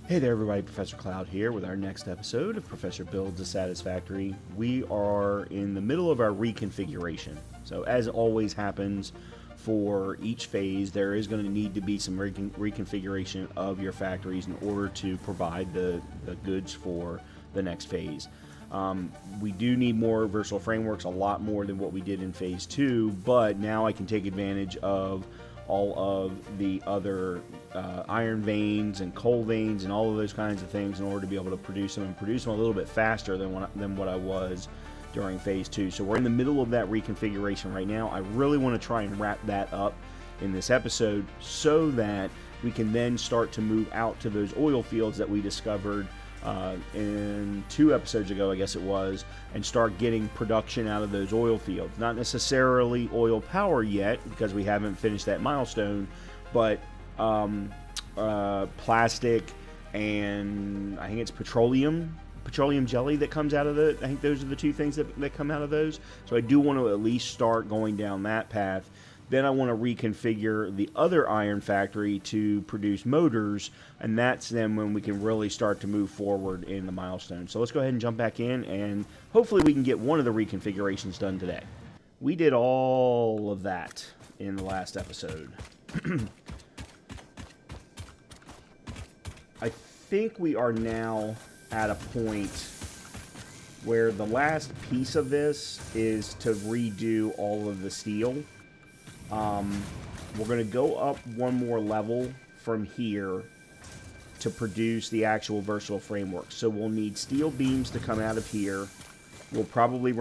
Hey there everybody, Professor Cloud here with our next episode of Professor Builds a Satisfactory. We are in the middle of our reconfiguration. So as always happens for each phase, there is going to need to be some reconfiguration of your factories in order to provide the goods for the next phase. We do need more versatile frameworks, a lot more than what we did in phase 2, but now I can take advantage of all of the other iron veins and coal veins and all of those kinds of things in order to be able to produce them and produce them a little bit faster than what I was during phase 2. So we're in the middle of that reconfiguration right now. I really want to try and wrap that up in this episode so that we can then start to move out to those oil fields that we discovered in 2 episodes ago, I guess it was, and start getting production out of those oil fields. Not necessarily oil power yet, because we haven't finished that milestone, but plastic and I think it's petroleum jelly that comes out of I think those are the 2 things that come out of those. So I do want to at least start going down that path. Then I want to reconfigure the other iron factory to produce motors, and that's then when we can really start to move forward in the milestone. So let's go ahead and jump back in, and hopefully we can get one of the reconfigurations done today. We did all of that in the last episode. I think we are now at a point where the last piece of this is to redo all of the steel. We're going to go up one more level from here to produce the actual versatile framework. So we'll need steel beams to come out of here. We'll probably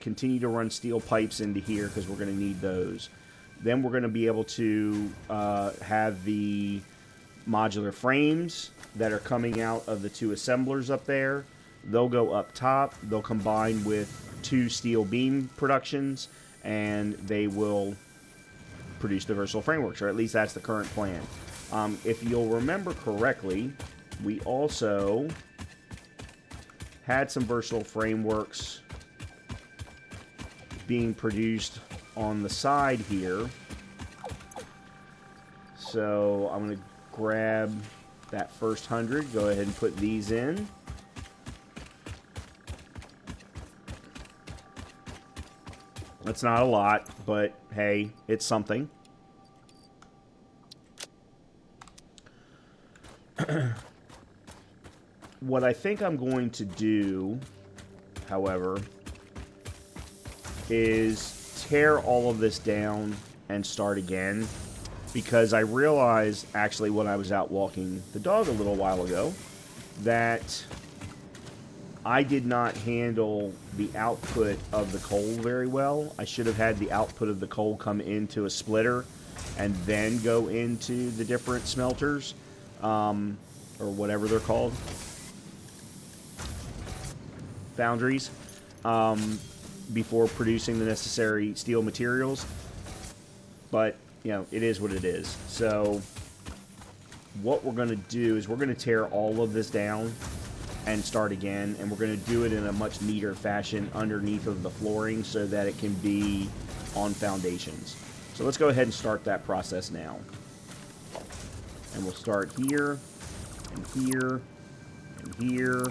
continue to run steel pipes into here because we're going to need those. Then we're going to be able to have the modular frames that are coming out of the 2 assemblers up there. They'll go up top. They'll combine with 2 steel beam productions, and they will produce the versatile frameworks, or at least that's the current plan. If you'll remember correctly, we also had some versatile frameworks being produced on the side here. So I'm going to grab that first 100, go ahead and put these in. That's not a lot, but hey, it's something. What I think I'm going to do, however, is tear all of this down and start again, because I realized, actually, when I was out walking the dog a little while ago, that I did not handle the output of the coal very well. I should have had the output of the coal come into a splitter and then go into the different smelters, or whatever they're called, foundries, before producing the necessary steel materials. But, you know, it is what it is. So what we're going to do is we're going to tear all of this down and start again, and we're going to do it in a much neater fashion underneath of the flooring so that it can be on foundations. So let's go ahead and start that process now. And we'll start here, and here, and here.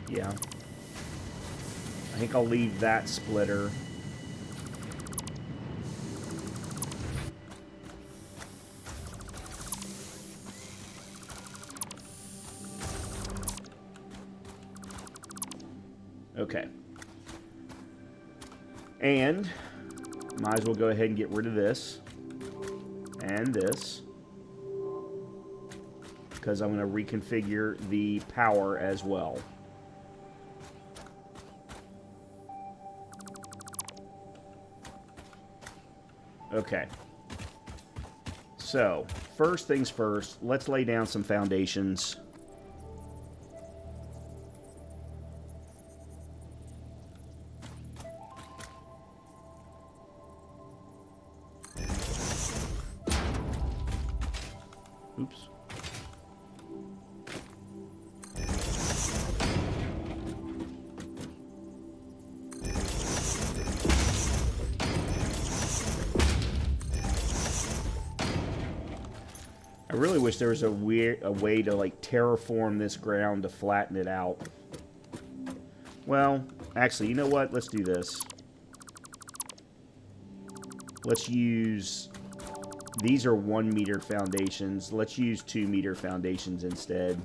Yeah. I think I'll leave that splitter. Okay. And might as well go ahead and get rid of this and this, because I'm going to reconfigure the power as well. Okay. So, first things first, let's lay down some foundations. Oops. I really wish there was a way to like terraform this ground to flatten it out. Well, actually, you know what? Let's do this. Let's use... These are 1 meter foundations. Let's use 2 meter foundations instead.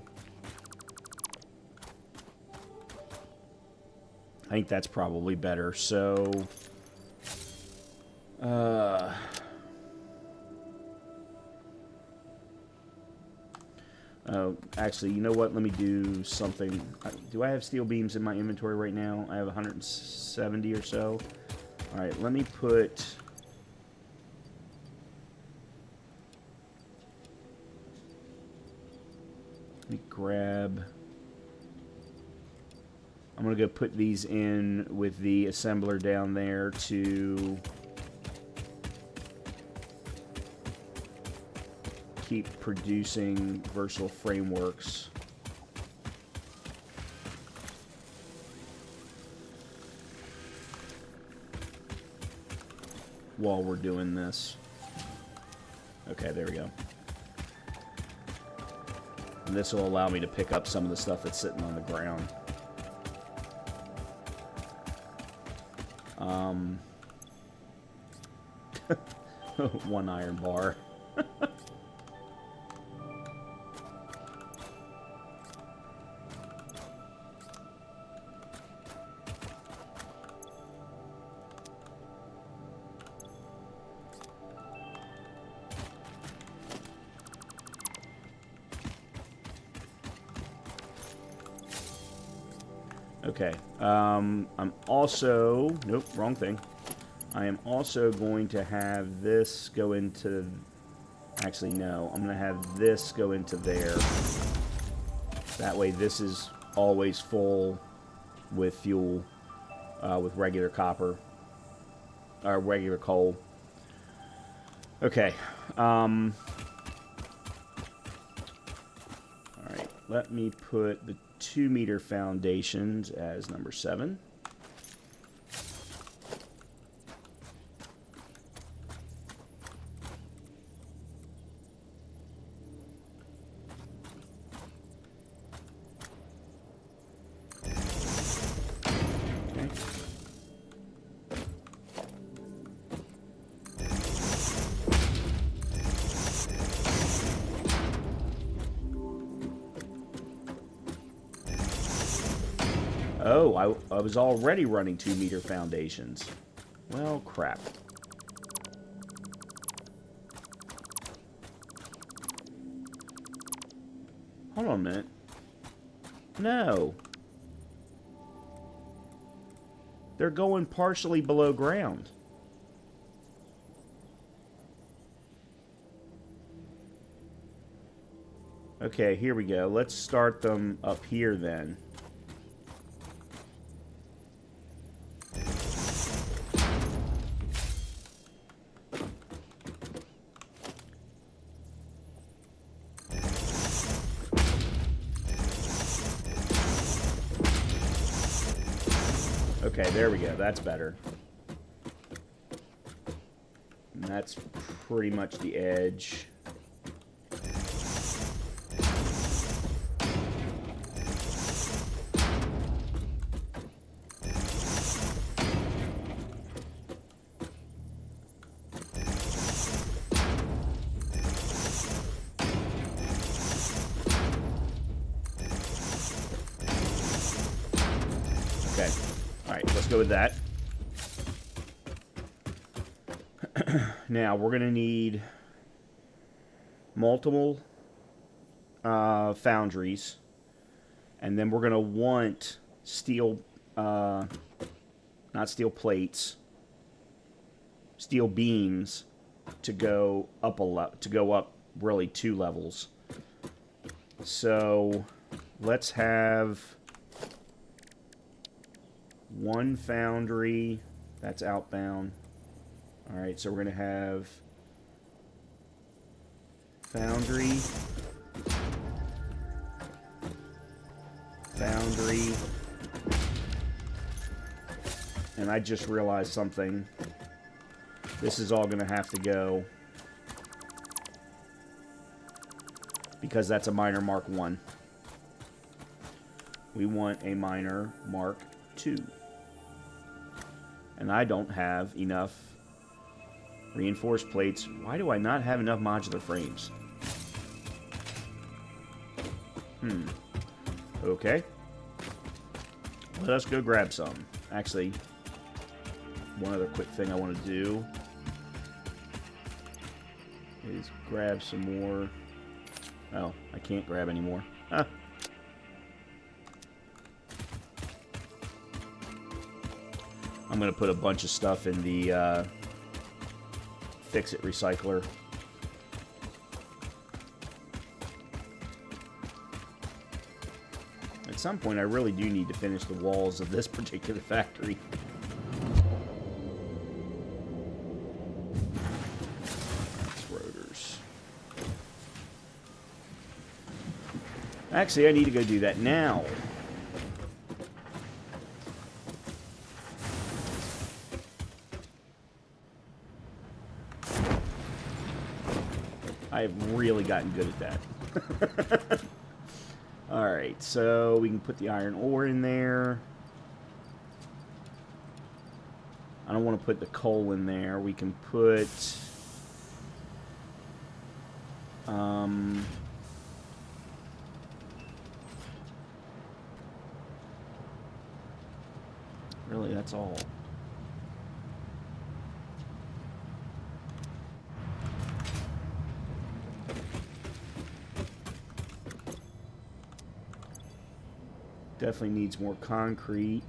I think that's probably better. So... actually, you know what? Let me do something. Do I have steel beams in my inventory right now? I have 170 or so. Alright, let me put... Let me grab... I'm going to go put these in with the assembler down there to... keep producing versatile frameworks. While we're doing this. Okay, there we go. And this will allow me to pick up some of the stuff that's sitting on the ground. One iron bar. Okay, I'm also... Nope, wrong thing. I am also going to have this go into... Actually, no. I'm going to have this go into there. That way this is always full with fuel, with regular copper. Or regular coal. Okay. Alright, let me put the 2 meter foundations as number 7. Oh, I was already running 2 meter foundations. Well, crap. Hold on a minute. No. They're going partially below ground. Okay, here we go. Let's start them up here then. Okay, there we go. That's better. And that's pretty much the edge. Okay. Alright, let's go with that. Now, we're going to need multiple foundries. And then we're going to want steel, not steel plates, steel beams to go up really 2 levels. So, let's have 1 foundry. That's outbound. Alright, so we're going to have foundry, foundry, and I just realized something. This is all going to have to go because that's a miner Mark 1. We want a miner Mark 2. And I don't have enough reinforced plates. Why do I not have enough modular frames? Okay. Let us go grab some. Actually, one other quick thing I want to do is grab some more. Oh, I can't grab any more. Huh. I'm going to put a bunch of stuff in the fix-it recycler. At some point, I really do need to finish the walls of this particular factory. That's rotors. Actually, I need to go do that now. I've really gotten good at that. Alright, so we can put the iron ore in there. I don't want to put the coal in there. We can put... really, that's all. Definitely needs more concrete.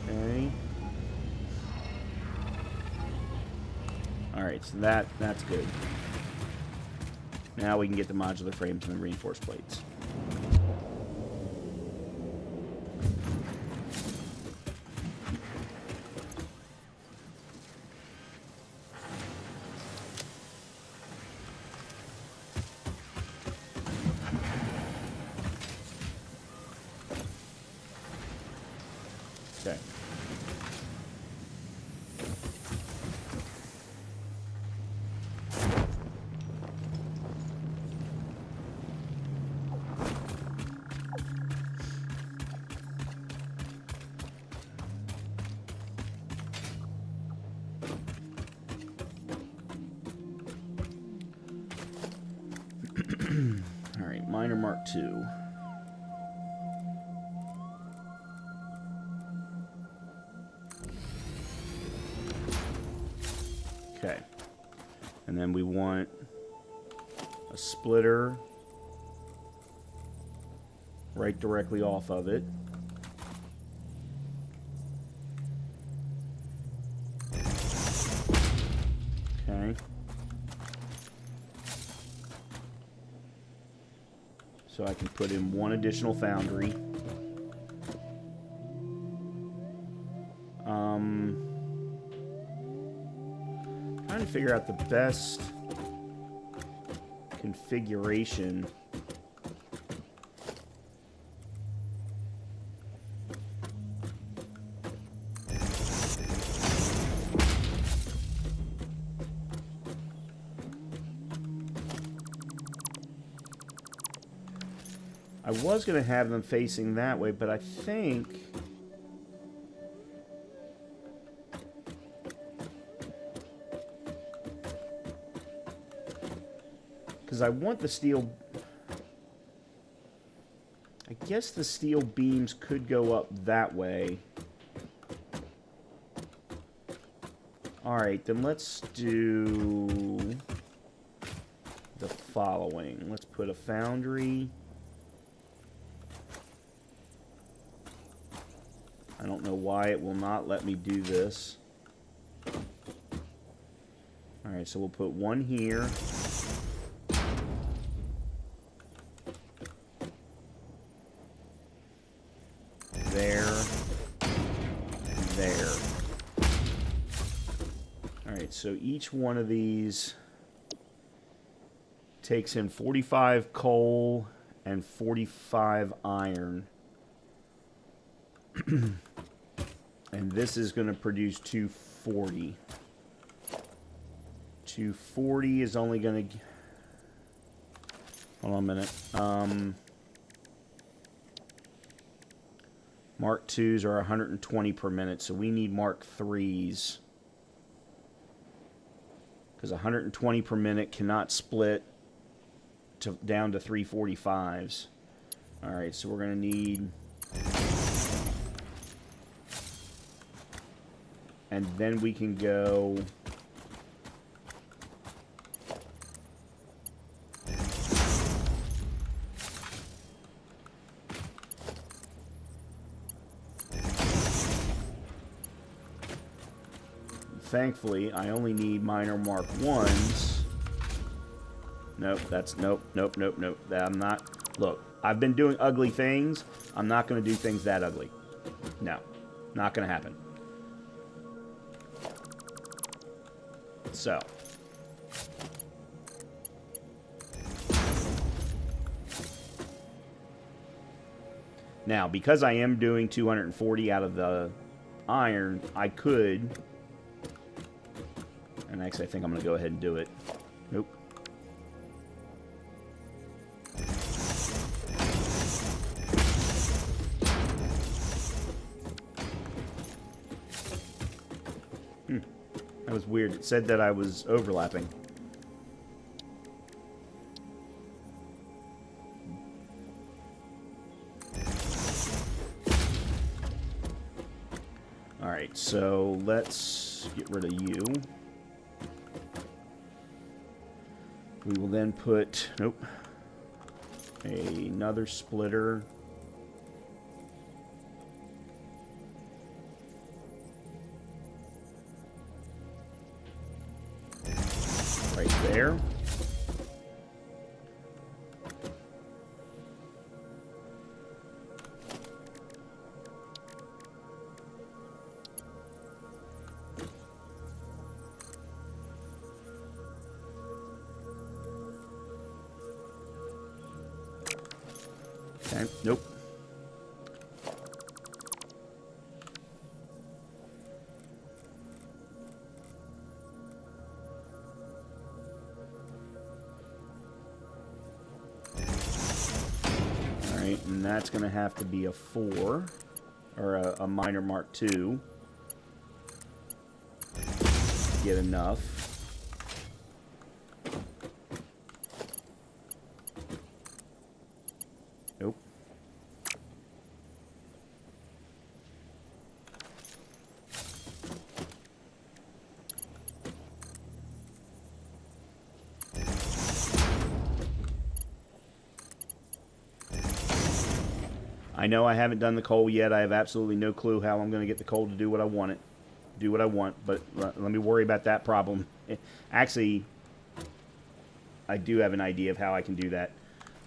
Okay. Alright, so that's good. Now we can get the modular frames and the reinforced plates. Okay. All right, miner Mark 2. Okay. And then we want a splitter right directly off of it. Okay. So I can put in one additional foundry. Trying to figure out the best configuration. I was going to have them facing that way, but I think... because I want the steel... I guess the steel beams could go up that way. Alright, then let's do the following. Let's put a foundry. I don't know why it will not let me do this. Alright, so we'll put one here. There. There. Alright, so each one of these takes in 45 coal and 45 iron. And this is going to produce 240. 240 is only going to... Hold on a minute. Mark 2s are 120 per minute, so we need Mark 3s. Because 120 per minute cannot split down to 345s. Alright, so we're going to need... And then we can go... Thankfully, I only need minor Mark 1s. Nope, that's... Nope. I'm not... Look, I've been doing ugly things. I'm not going to do things that ugly. No. Not going to happen. So. Now, because I am doing 240 out of the iron, I could... And actually, I think I'm going to go ahead and do it. Nope. That was weird. It said that I was overlapping. Alright, so let's get rid of you. We will then put, nope, another splitter. Right there. Okay, nope. Alright, and that's going to have to be a 4, or a minor Mark 2. Get enough. Nope. I know I haven't done the coal yet. I have absolutely no clue how I'm going to get the coal to do what I want it. Do what I want, but let me worry about that problem. Actually, I do have an idea of how I can do that.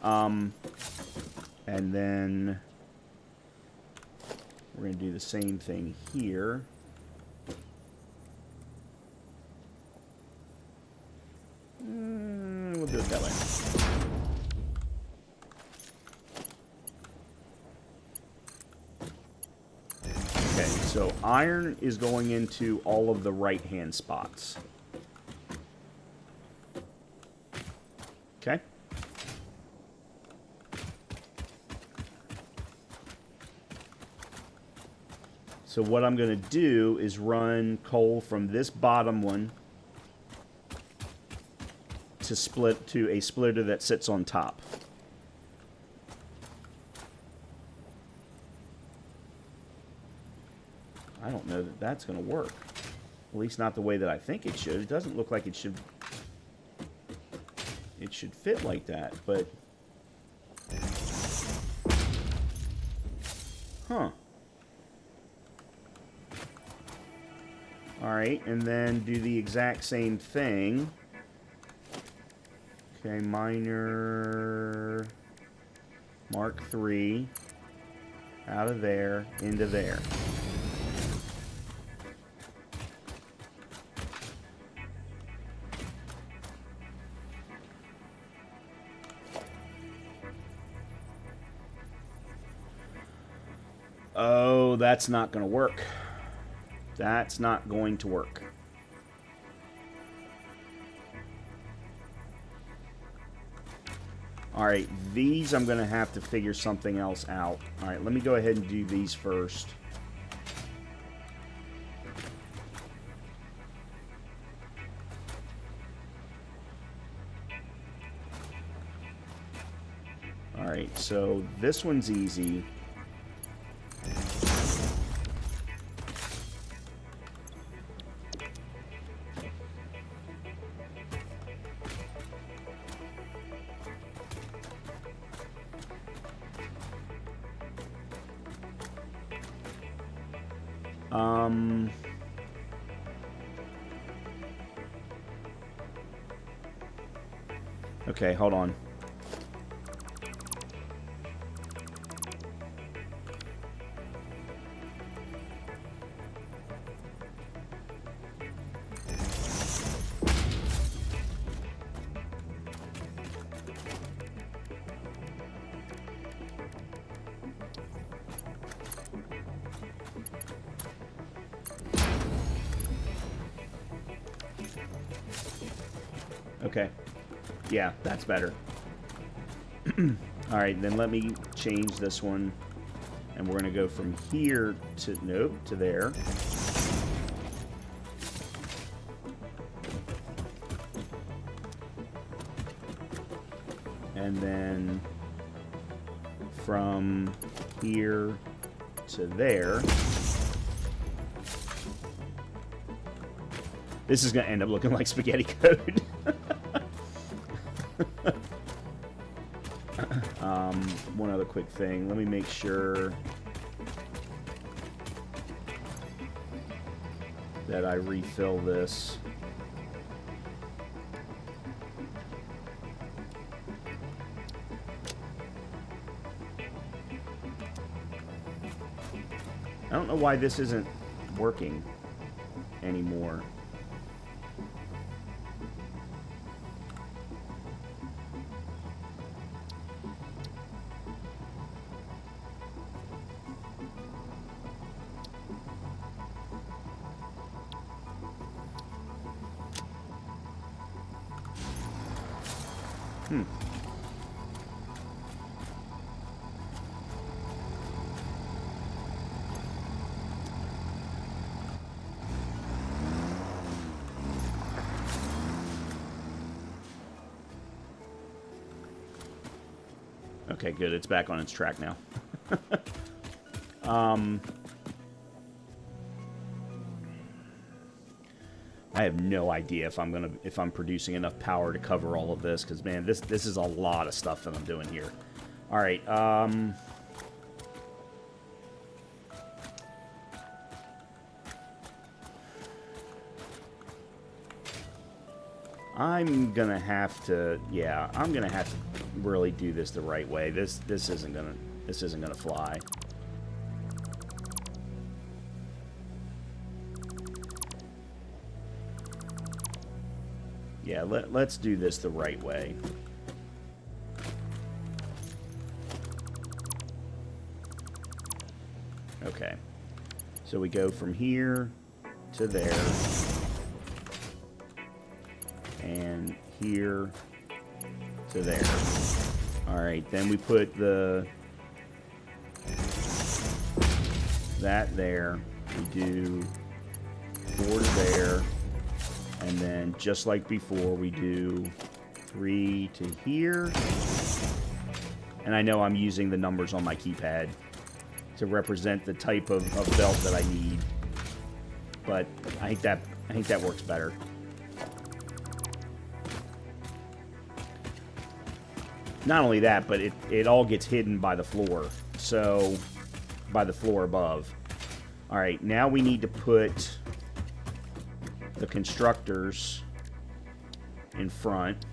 And then we're going to do the same thing here. We'll do it that way. Okay, so iron is going into all of the right-hand spots. Okay. So what I'm going to do is run coal from this bottom one to split to a splitter that sits on top. I don't know that that's going to work. At least not the way that I think it should. It doesn't look like it should. It should fit like that, but... Huh. Alright, and then do the exact same thing. Okay, minor Mark 3 out of there into there. Oh, that's not going to work. That's not going to work. Alright, these I'm going to have to figure something else out. Alright, let me go ahead and do these first. Alright, so this one's easy. Okay, hold on. Okay. Yeah, that's better. Alright, then let me change this one. And we're going to go from here to, nope, to there. And then from here to there. This is going to end up looking like spaghetti code. One other quick thing. Let me make sure that I refill this. I don't know why this isn't working anymore. Okay, good. It's back on its track now. I have no idea if I'm producing enough power to cover all of this, because man, this is a lot of stuff that I'm doing here. All right. I'm gonna have to, yeah, I'm gonna have to really do this the right way. This isn't gonna fly. Yeah, let's do this the right way. Okay, so we go from here to there. And here to there. Alright, then we put that there. We do 4 to there. And then, just like before, we do 3 to here. And I know I'm using the numbers on my keypad to represent the type of belt that I need. But I think that works better. Not only that, but it all gets hidden by the floor. So, by the floor above. Alright, now we need to put the constructors in front.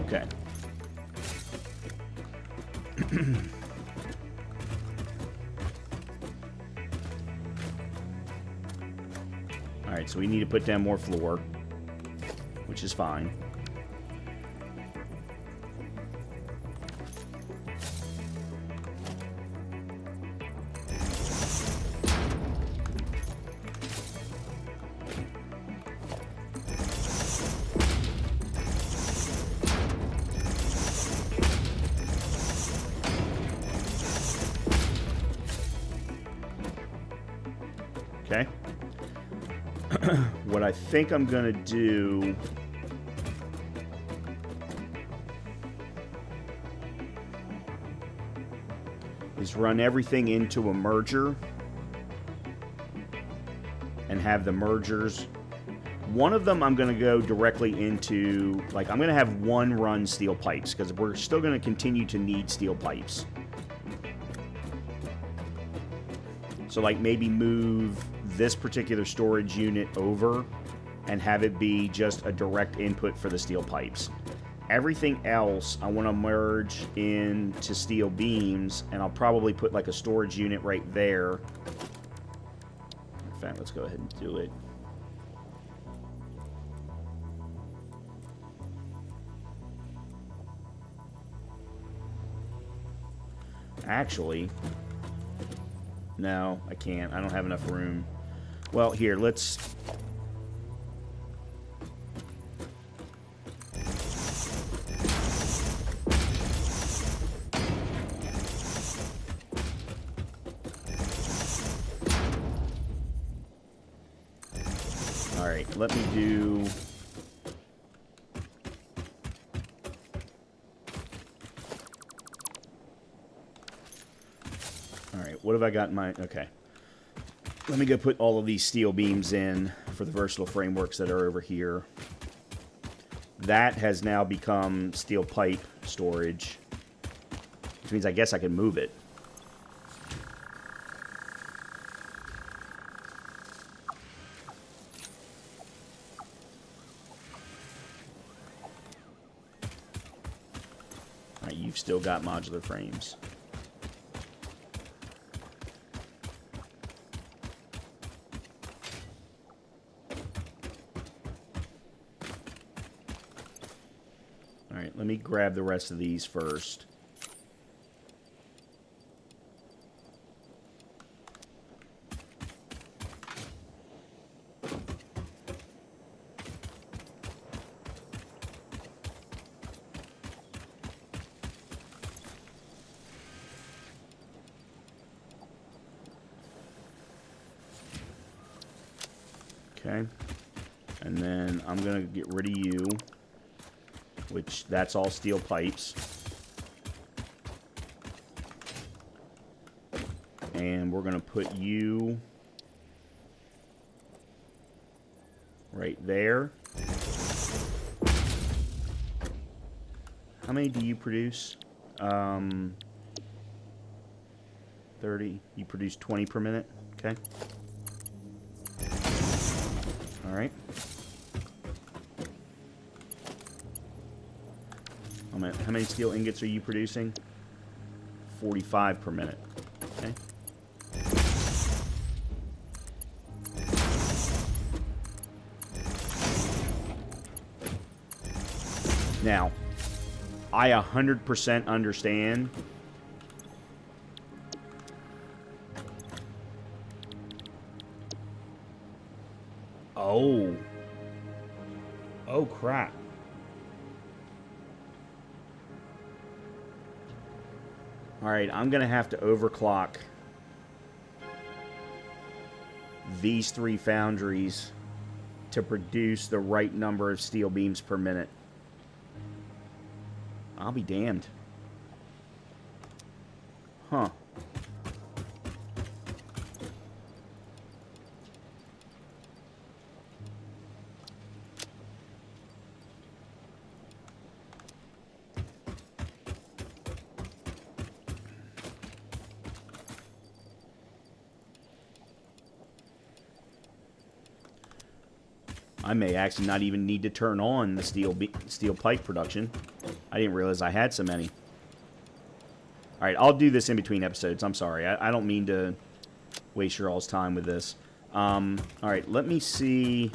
Okay. Alright, so we need to put down more floor, which is fine. Okay. What I think I'm going to do is run everything into a merger and have the mergers. One of them I'm going to go directly into, like, I'm going to have one run steel pipes because we're still going to continue to need steel pipes. So, like, maybe move this particular storage unit over and have it be just a direct input for the steel pipes. Everything else I want to merge into steel beams, and I'll probably put like a storage unit right there. In fact, let's go ahead and do it. Actually, no, I can't. I don't have enough room. Well, here, let's... Alright, let me do... Alright, what have I got in my... Okay. Let me go put all of these steel beams in for the versatile frameworks that are over here. That has now become steel pipe storage, which means I guess I can move it. Alright, you've still got modular frames. Alright, let me grab the rest of these first. Okay. And then I'm going to get rid of you, which that's all steel pipes. And we're going to put you right there. How many do you produce? 30. You produce 20 per minute. Okay. All right. How many steel ingots are you producing? 45 per minute. Okay. Now, I 100% understand. Oh. Oh, crap. Alright, I'm going to have to overclock these three foundries to produce the right number of steel beams per minute. I'll be damned. Huh. I may actually not even need to turn on the steel pipe production. I didn't realize I had so many. Alright, I'll do this in between episodes. I'm sorry. I don't mean to waste your all's time with this. All right, let me see.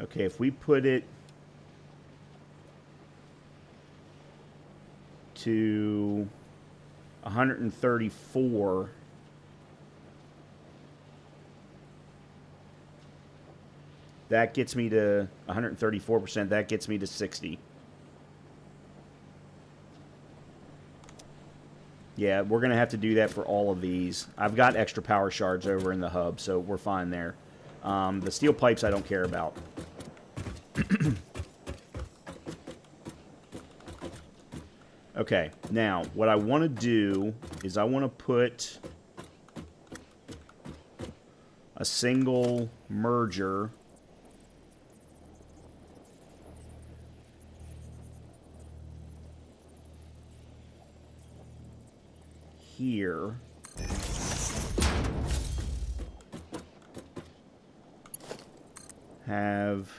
Okay, if we put it to 134, that gets me to 134%. That gets me to 60. Yeah, we're going to have to do that for all of these. I've got extra power shards over in the hub, so we're fine there. The steel pipes I don't care about. Okay, now what I want to do is I want to put a single merger here. Have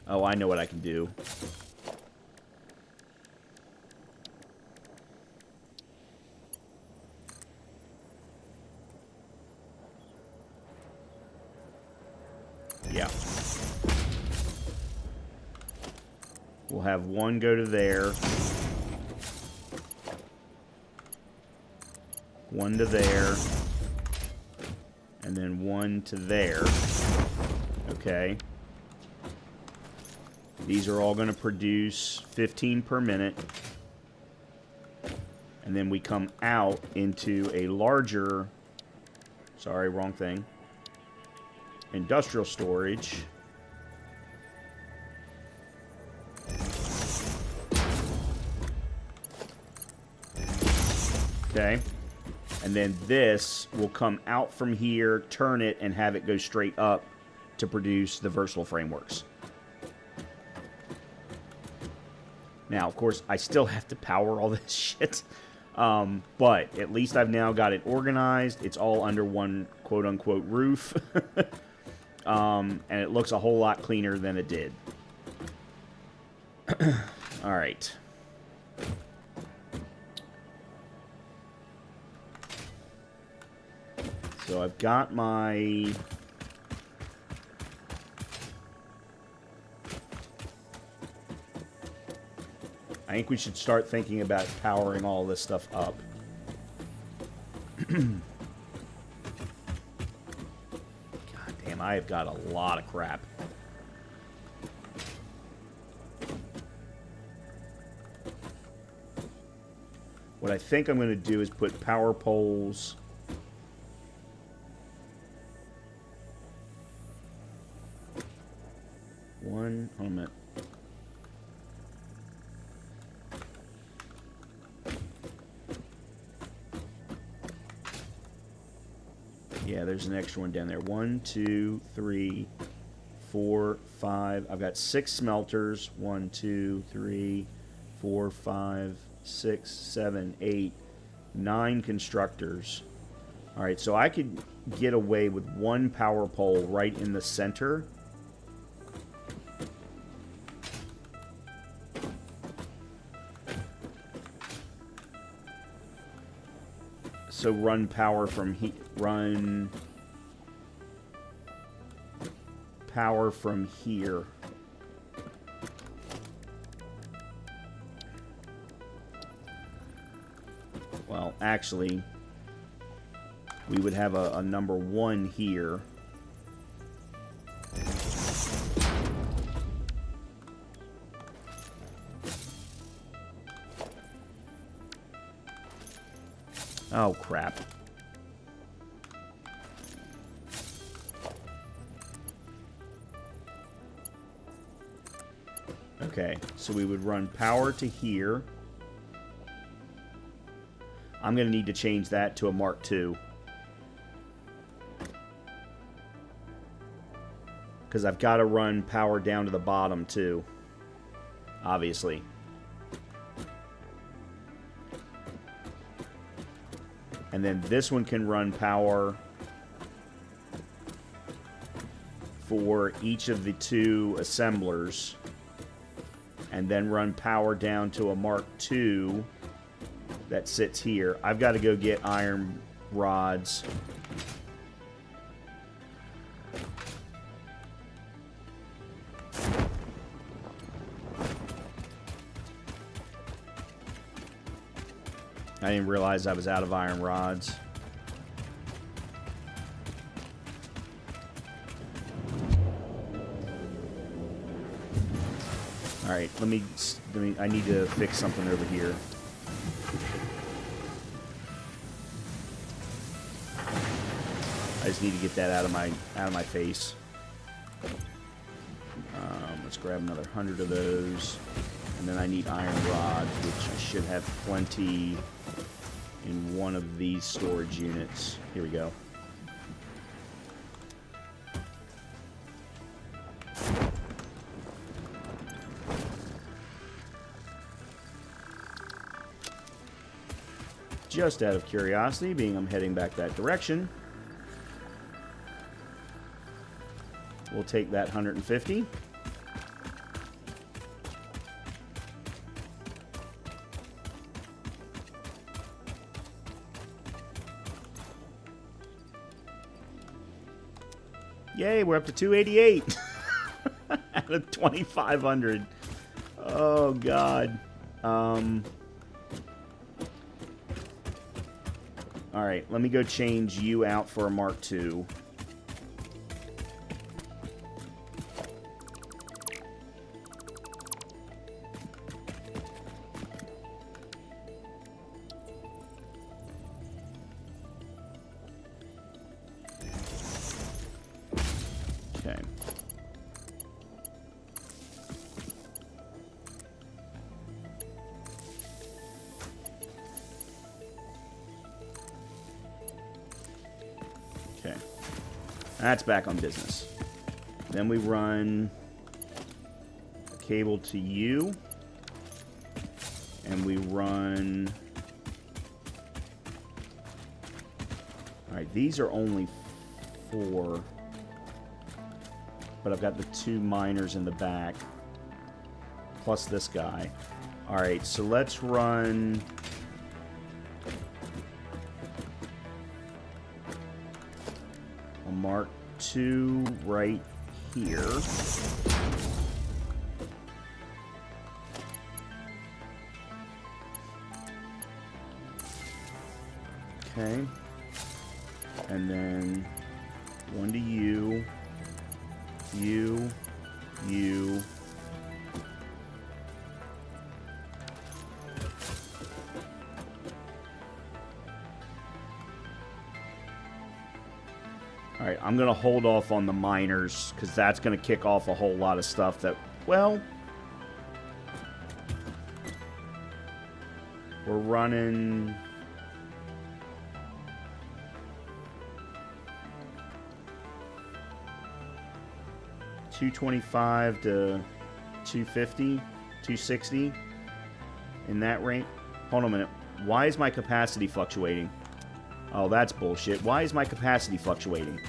oh, I know what I can do. Yeah. We'll have one go to there. One to there. And then one to there. Okay. These are all going to produce 15 per minute. And then we come out into a larger... Sorry, wrong thing. Industrial storage. Okay. And then this will come out from here, turn it, and have it go straight up to produce the versatile frameworks. Now, of course, I still have to power all this shit. But at least I've now got it organized. It's all under one quote-unquote roof. And it looks a whole lot cleaner than it did. All right. So I've got my... I think we should start thinking about powering all this stuff up. God damn, I have got a lot of crap. What I think I'm going to do is put power poles... Hold on a minute. Yeah, there's an extra one down there. 1, 2, 3, 4, 5. I've got 6 smelters. 1, 2, 3, 4, 5, 6, 7, 8, 9 constructors. All right, so I could get away with one power pole right in the center. So run power from run power from here. Well, actually, we would have a number 1 here. Oh, crap. Okay, so we would run power to here. I'm going to need to change that to a Mark II. Because I've got to run power down to the bottom, too. Obviously. And then this one can run power for each of the 2 assemblers, and then run power down to a Mark II that sits here. I've got to go get iron rods. I didn't realize I was out of iron rods. Alright, let me, I need to fix something over here. I just need to get that out of my face. Let's grab another 100 of those. And then I need iron rods, which I should have plenty in one of these storage units. Here we go. Just out of curiosity, being I'm heading back that direction, we'll take that 150. Yay, we're up to 288 out of 2,500. Oh, God. Alright, let me go change you out for a Mark II. Okay. Okay. That's back on business. Then we run a cable to you. And we run... Alright, these are only 4. But I've got the 2 miners in the back. Plus this guy. Alright, so let's run... a Mark II right here. Okay. And then 1 to you. You. Alright, I'm going to hold off on the miners, because that's going to kick off a whole lot of stuff that, well, we're running... $225 to $250, $260 in that range. Hold on a minute. Why is my capacity fluctuating? Oh, that's bullshit. Why is my capacity fluctuating?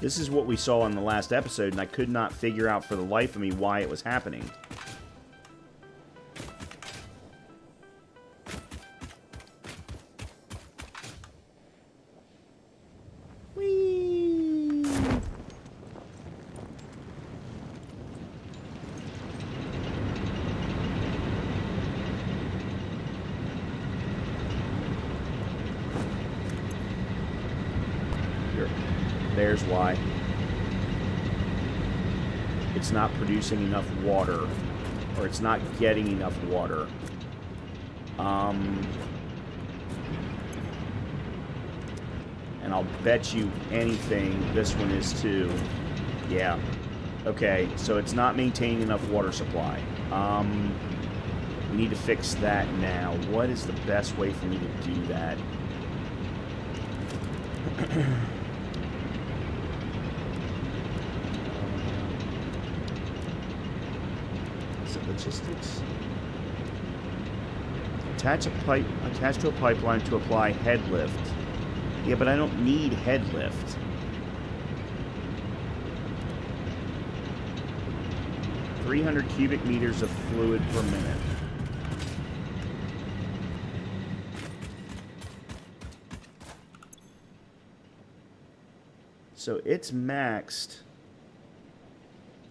This is what we saw in the last episode, and I could not figure out for the life of me why it was happening. There's why. It's not producing enough water. Or it's not getting enough water. And I'll bet you anything this one is too. Yeah. Okay, so it's not maintaining enough water supply. We need to fix that now. What is the best way for me to do that? Logistics. Attach to a pipeline to apply head lift. Yeah, but I don't need head lift. $300 cubic meters of fluid per minute. So it's maxed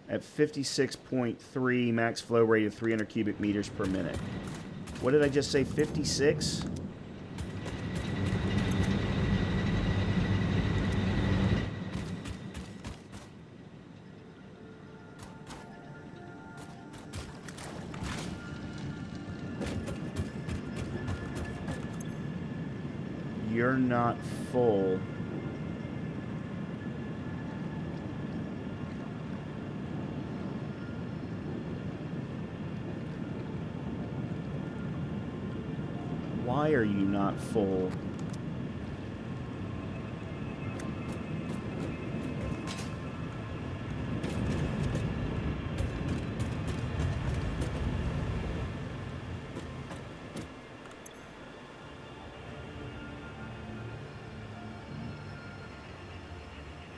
at 56.3, max flow rate of 300 cubic meters per minute. What did I just say, 56? You're not full. Why are you not full?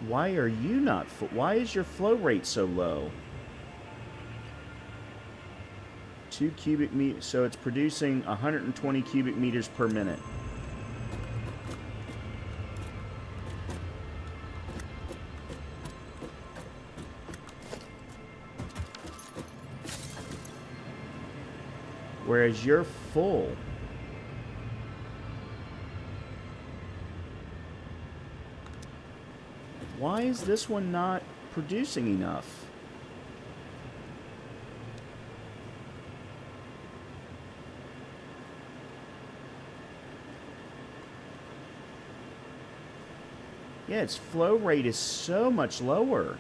Why are you not full? Why is your flow rate so low? 2 cubic meters, so it's producing 120 cubic meters per minute. Whereas you're full. Why is this one not producing enough? Yeah, its flow rate is so much lower.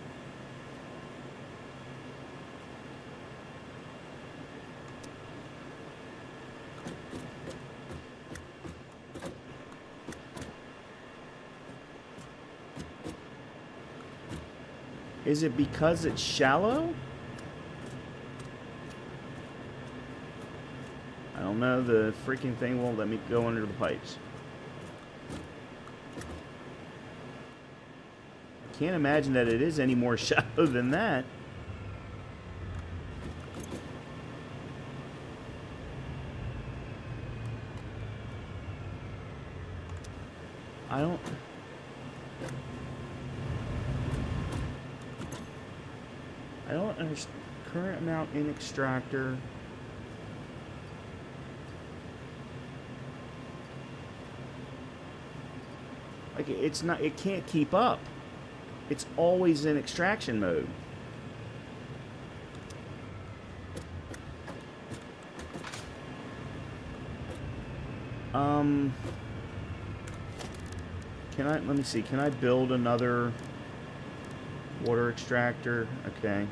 Is it because it's shallow? I don't know, the freaking thing won't let me go under the pipes. Can't imagine that it is any more shallow than that. I don't understand. Current amount in extractor. Like, it's not, it can't keep up. It's always in extraction mode. Let me see, can I build another water extractor? Okay.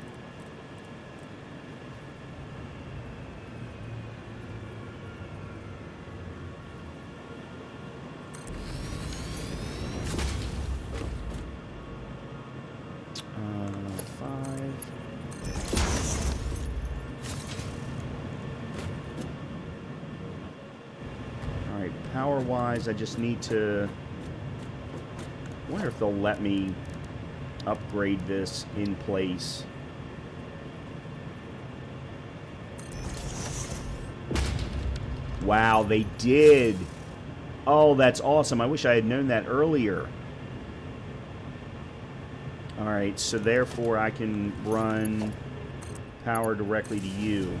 Power-wise, I just need to... I wonder if they'll let me upgrade this in place. Wow, they did! Oh, that's awesome. I wish I had known that earlier. Alright, so therefore I can run power directly to you.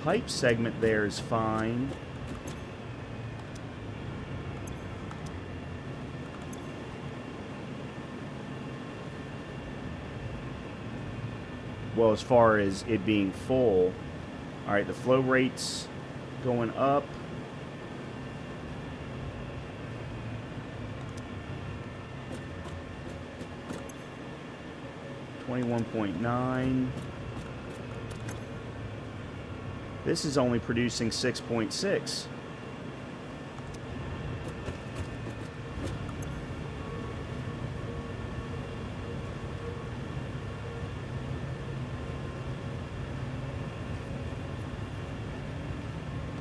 Pipe segment there is fine. Well, as far as it being full. Alright, the flow rate's going up. $21.9. This is only producing 6.6.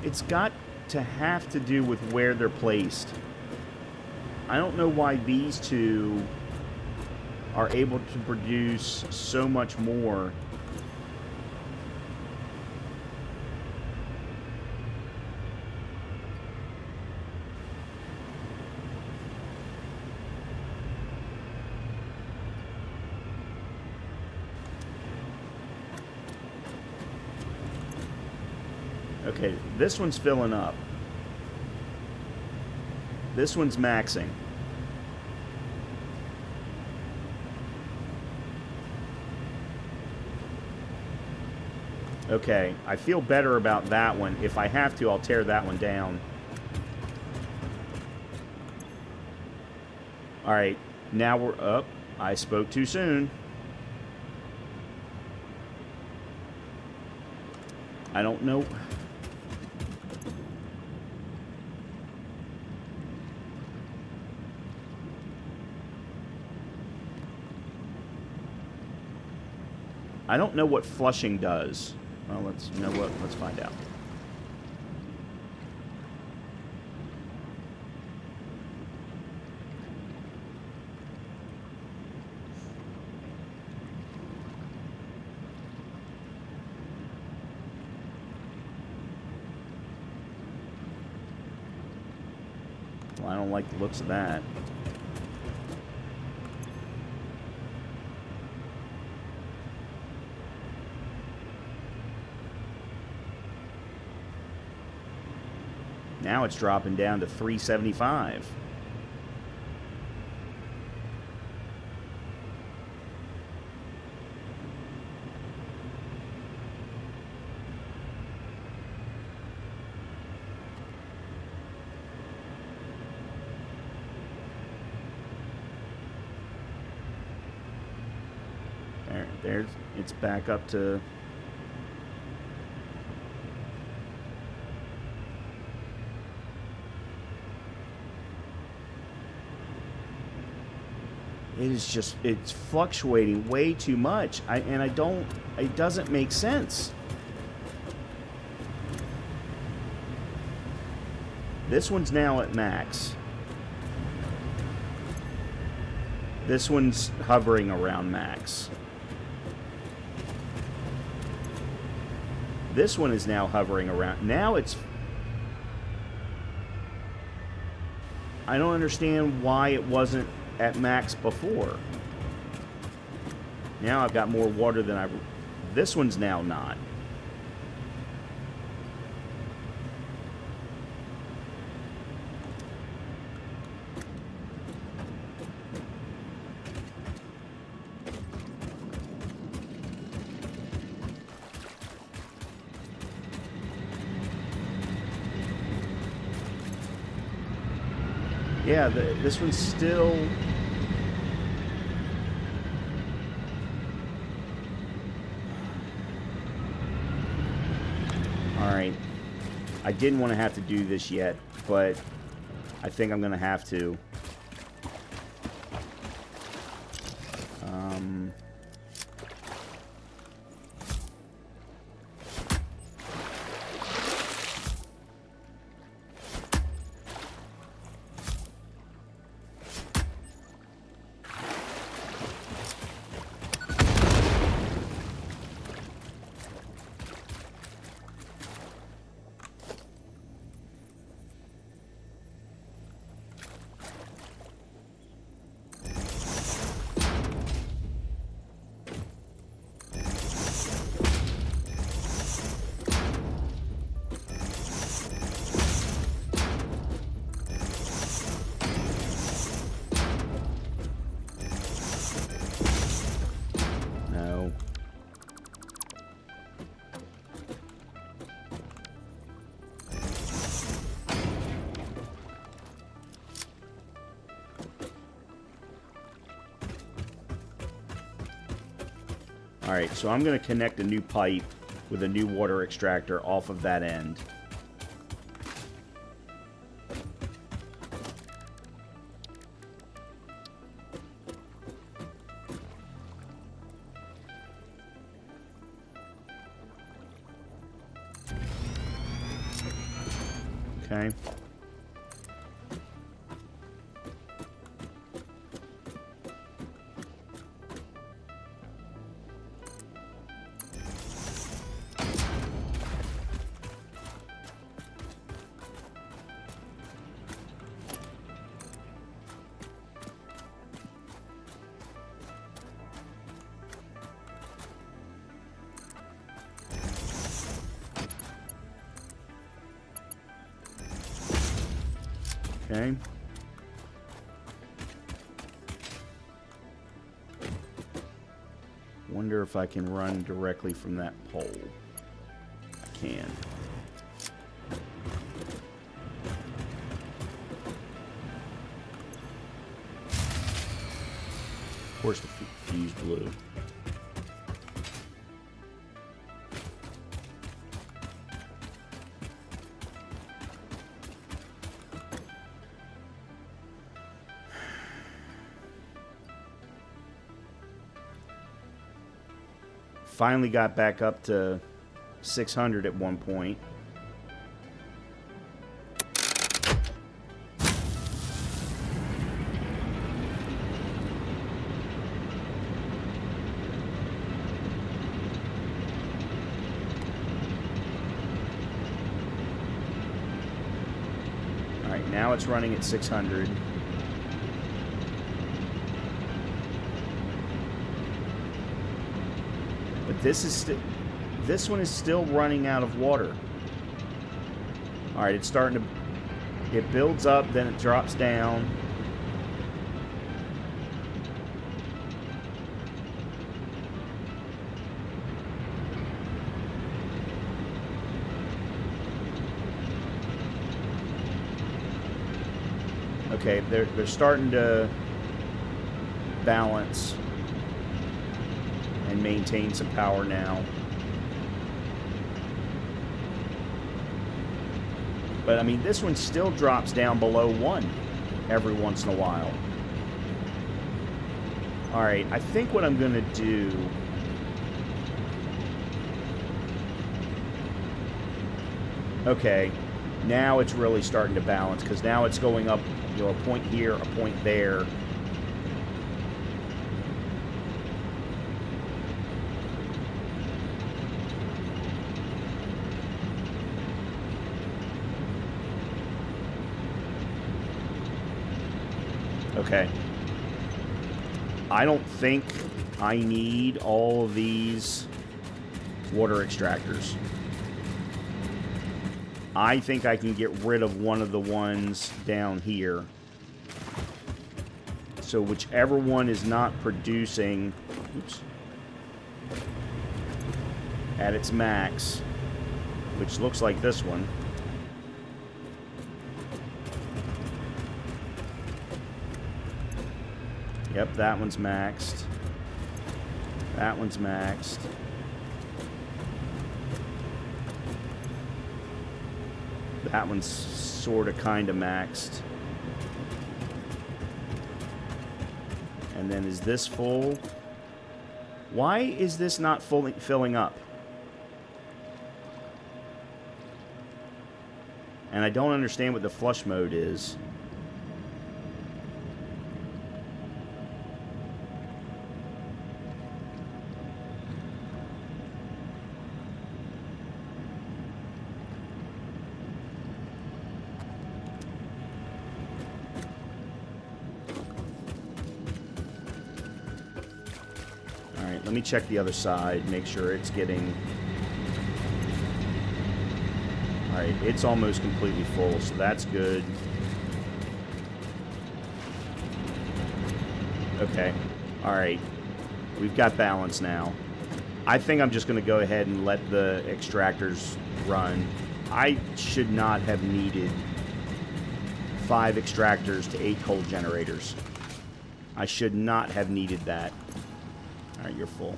It's got to have to do with where they're placed. I don't know why these two are able to produce so much more. Okay, this one's filling up. This one's maxing. Okay, I feel better about that one. If I have to, I'll tear that one down. Alright, now we're up. I spoke too soon. I don't know. I don't know what flushing does. Well, let's, you know what? Let's find out. Well, I don't like the looks of that. Now it's dropping down to 375. There's it's back up to it is just, it's fluctuating way too much. It doesn't make sense. This one's now at max. This one's hovering around max. This one is now hovering around. Now it's... I don't understand why it wasn't at max before. Now I've got more water than I... This one's now not. Yeah, this one's still... Alright. I didn't want to have to do this yet, but I think I'm going to have to. Alright, so I'm going to connect a new pipe with a new water extractor off of that end. Okay. Okay. Wonder if I can run directly from that pole. I can. Of course the fuse blew. Finally got back up to 600 at one point. All right, now it's running at 600. This one is still running out of water. All right, it's starting to... It builds up, then it drops down. Okay, they're starting to balance and maintain some power now. But I mean, this one still drops down below 1 every once in a while. Alright, I think what I'm going to do... Okay, now it's really starting to balance, because now it's going up, you know, a point here, a point there. Okay. I don't think I need all of these water extractors. I think I can get rid of one of the ones down here. So whichever one is not producing, oops, at its max, which looks like this one. Yep, that one's maxed. That one's maxed. That one's sort of kind of maxed. And then is this full? Why is this not filling up? And I don't understand what the flush mode is. Let me check the other side, make sure it's getting... Alright, it's almost completely full, so that's good. Okay, alright. We've got balance now. I think I'm just going to go ahead and let the extractors run. I should not have needed 5 extractors to 8 cold generators. I should not have needed that. Alright, you're full.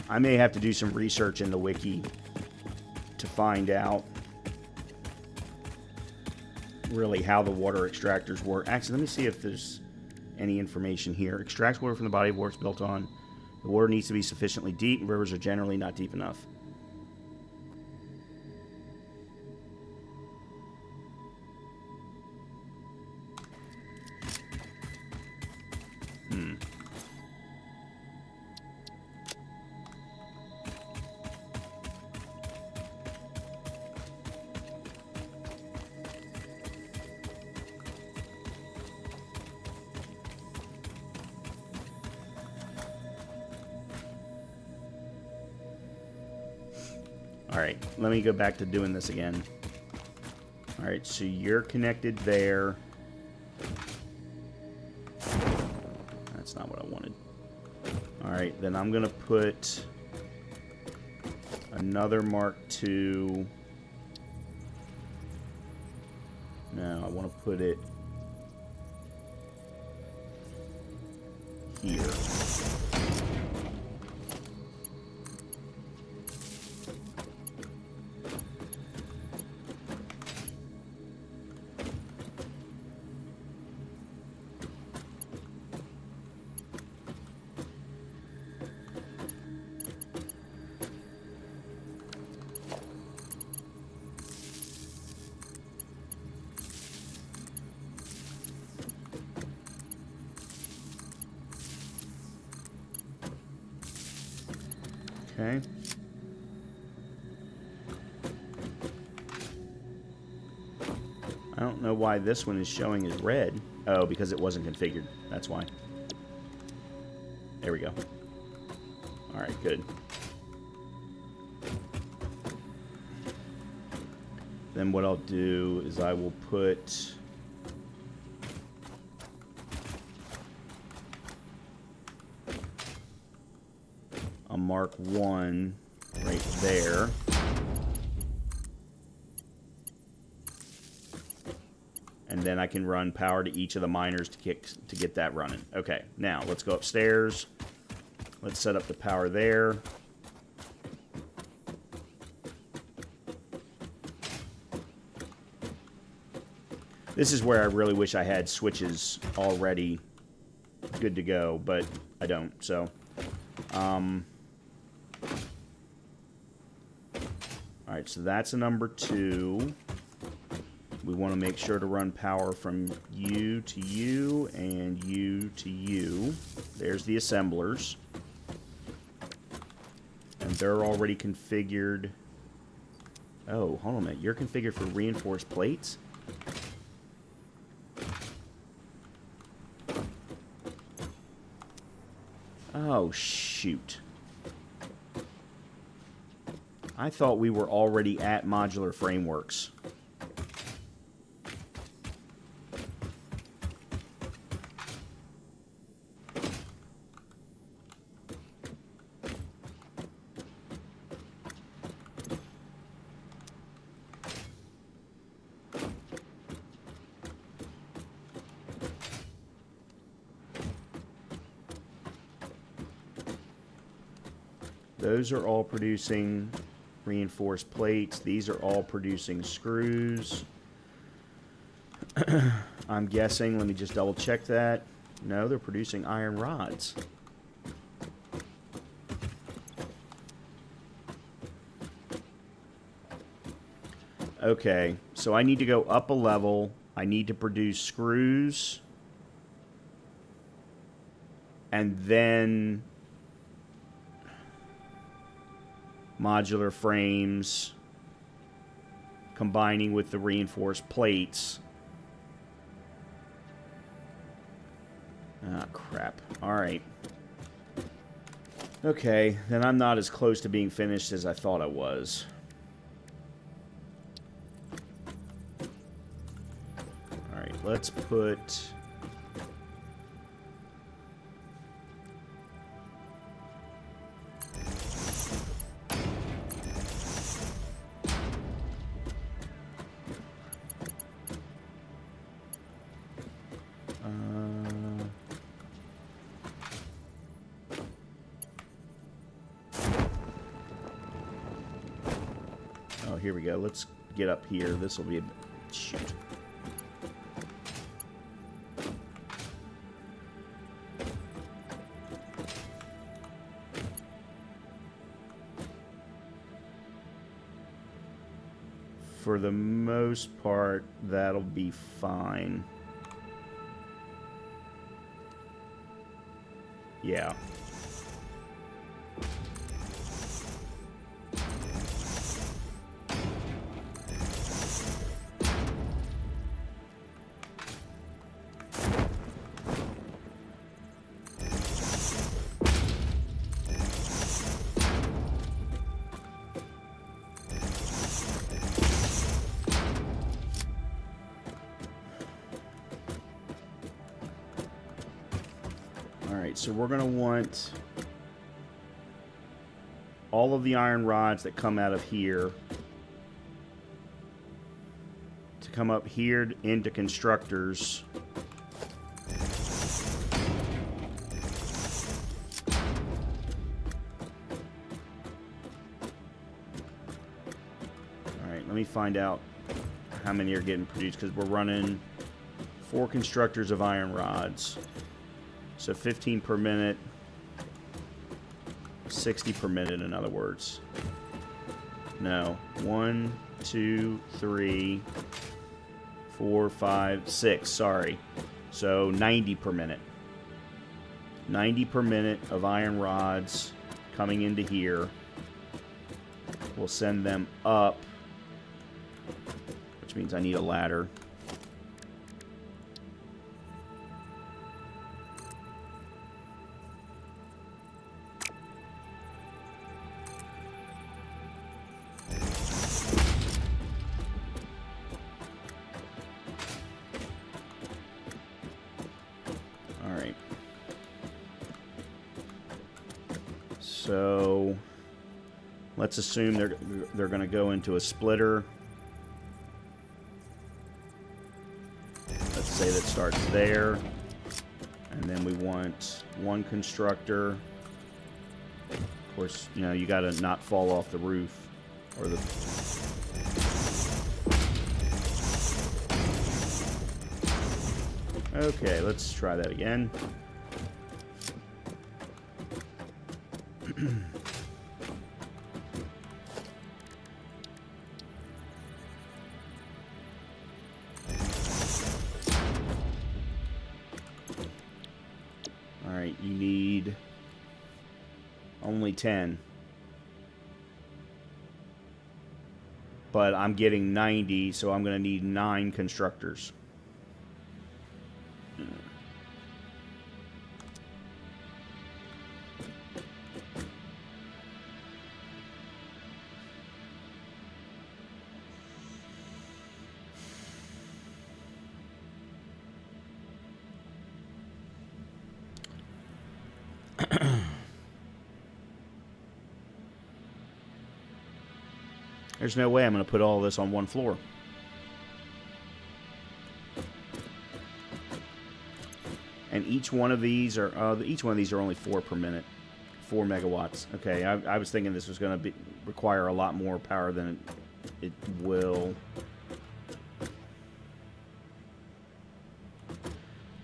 I may have to do some research in the wiki to find out really how the water extractors work. Actually, let me see if there's any information here. Extracts water from the body of water it's built on. The water needs to be sufficiently deep. Rivers are generally not deep enough. Alright, let me go back to doing this again. Alright, so you're connected there. That's not what I wanted. Alright, then I'm going to put another Mark II. No, I want to put it here. Okay. I don't know why this one is showing as red. Oh, because it wasn't configured. That's why. There we go. Alright, good. Then what I'll do is I will put a Mark I right there. And then I can run power to each of the miners to get that running. Okay, now let's go upstairs. Let's set up the power there. This is where I really wish I had switches already good to go, but I don't, so. Alright, so that's a number 2. We want to make sure to run power from you to you and you to you. There's the assemblers. And they're already configured. Oh, hold on a minute. You're configured for reinforced plates? Oh, shoot. I thought we were already at modular frameworks. Those are all producing reinforced plates. These are all producing screws. I'm guessing, let me just double check that. No, they're producing iron rods. Okay, so I need to go up a level. I need to produce screws. And then modular frames combining with the reinforced plates. Ah, crap. Alright. Okay, then I'm not as close to being finished as I thought I was. Alright, let's put... Oh, here we go. Let's get up here. This will be a... Shoot. For the most part, that'll be fine. Yeah. So we're going to want all of the iron rods that come out of here to come up here into constructors. All right, let me find out how many are getting produced, because we're running 4 constructors of iron rods. So 15 per minute, 60 per minute, in other words. No, 1, 2, 3, 4, 5, 6, sorry. So 90 per minute. 90 per minute of iron rods coming into here. We'll send them up, which means I need a ladder. So let's assume they're going to go into a splitter. Let's say that starts there, and then we want 1 constructor. Of course, you know, you got to not fall off the roof or the. Okay, let's try that again. Alright, you need only 10. But I'm getting 90, so I'm going to need 9 constructors. There's no way I'm going to put all this on one floor. And each one of these are only 4 per minute, 4 megawatts. Okay, I was thinking this was going to require a lot more power than it will.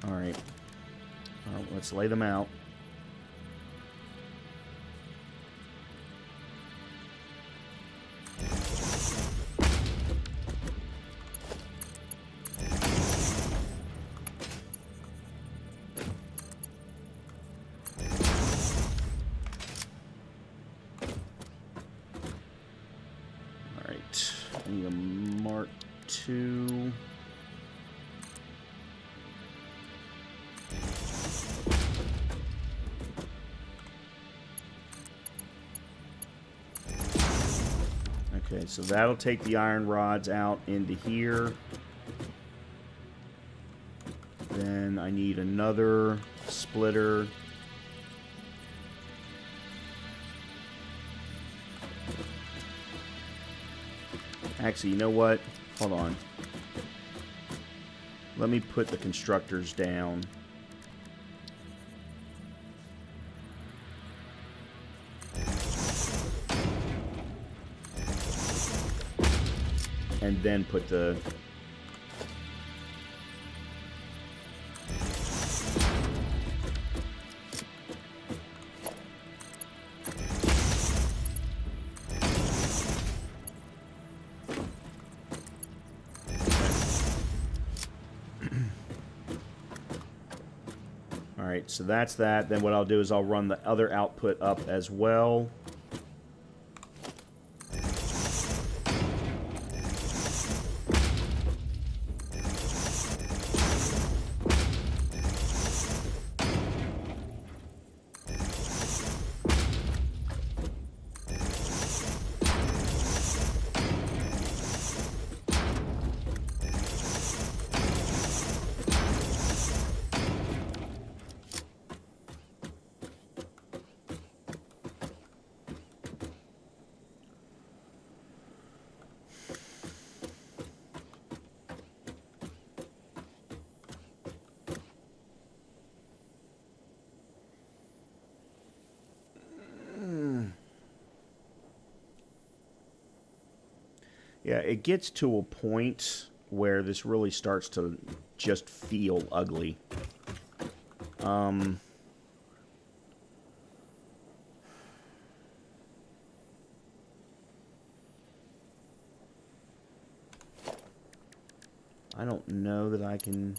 All right, well, let's lay them out. I need a Mark II. Okay, so that'll take the iron rods out into here. Then I need another splitter. Actually, you know what? Hold on. Let me put the constructors down. And then put the... Alright, so that's that. Then what I'll do is I'll run the other output up as well. Yeah, it gets to a point where this really starts to just feel ugly. I don't know that I can...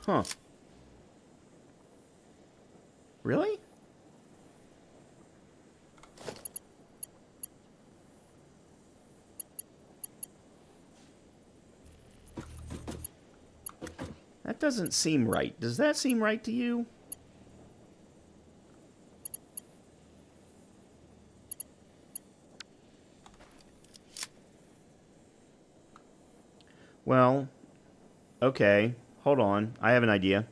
Huh. Really? That doesn't seem right. Does that seem right to you? Well, okay. Hold on. I have an idea.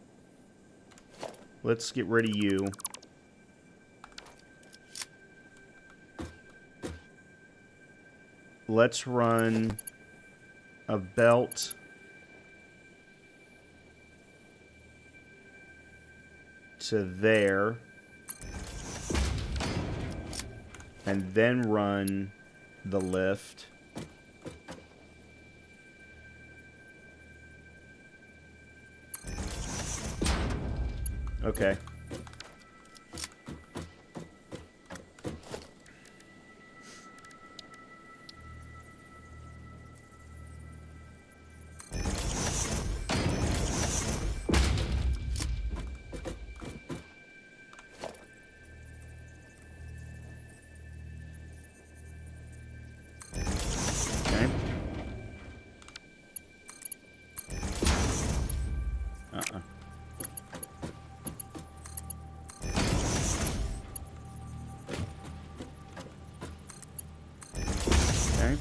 Let's get rid of you. Let's run a belt to there. And then run the lift. Okay. Okay. Okay.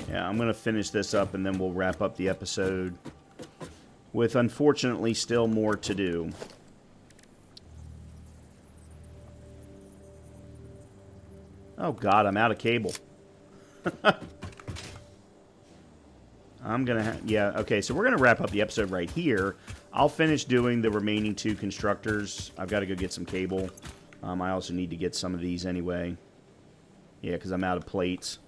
Yeah, I'm going to finish this up and then we'll wrap up the episode with, unfortunately, still more to do. Oh, God, I'm out of cable. I'm going to yeah, okay, so we're going to wrap up the episode right here. I'll finish doing the remaining 2 constructors. I've got to go get some cable. I also need to get some of these anyway. Yeah, because I'm out of plates.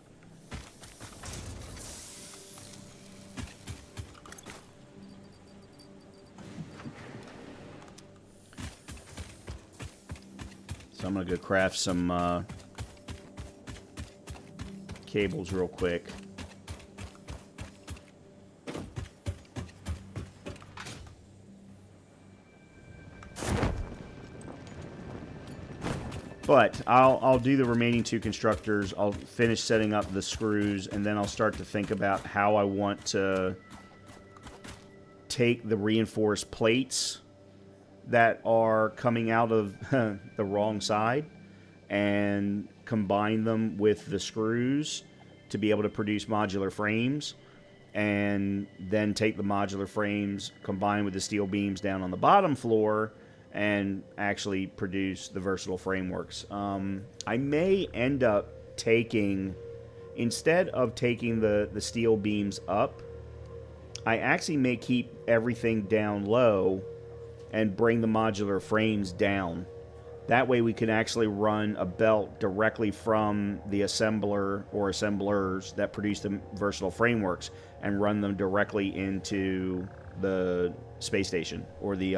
So I'm going to go craft some cables real quick. But I'll do the remaining 2 constructors. I'll finish setting up the screws, and then I'll start to think about how I want to take the reinforced plates that are coming out of the wrong side and combine them with the screws to be able to produce modular frames, and then take the modular frames, combine with the steel beams down on the bottom floor, and actually produce the versatile frameworks. I may end up taking, instead of taking the steel beams up, I actually may keep everything down low and bring the modular frames down. That way we can actually run a belt directly from the assembler or assemblers that produce the versatile frameworks and run them directly into the space station or the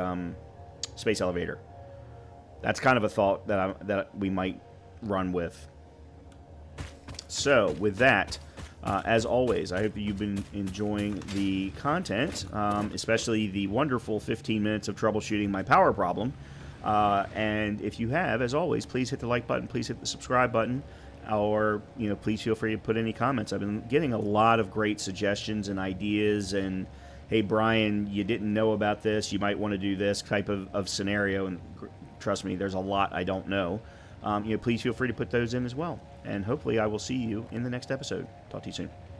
space elevator. that's kind of a thought that we might run with. So with that, as always, I hope you've been enjoying the content, especially the wonderful 15 minutes of troubleshooting my power problem. And if you have, as always, please hit the like button, please hit the subscribe button, or please feel free to put any comments. I've been getting a lot of great suggestions and ideas, and hey, Brian, you didn't know about this, you might want to do this type of scenario, and trust me, there's a lot I don't know. Please feel free to put those in as well. And hopefully I will see you in the next episode. Talk to you soon.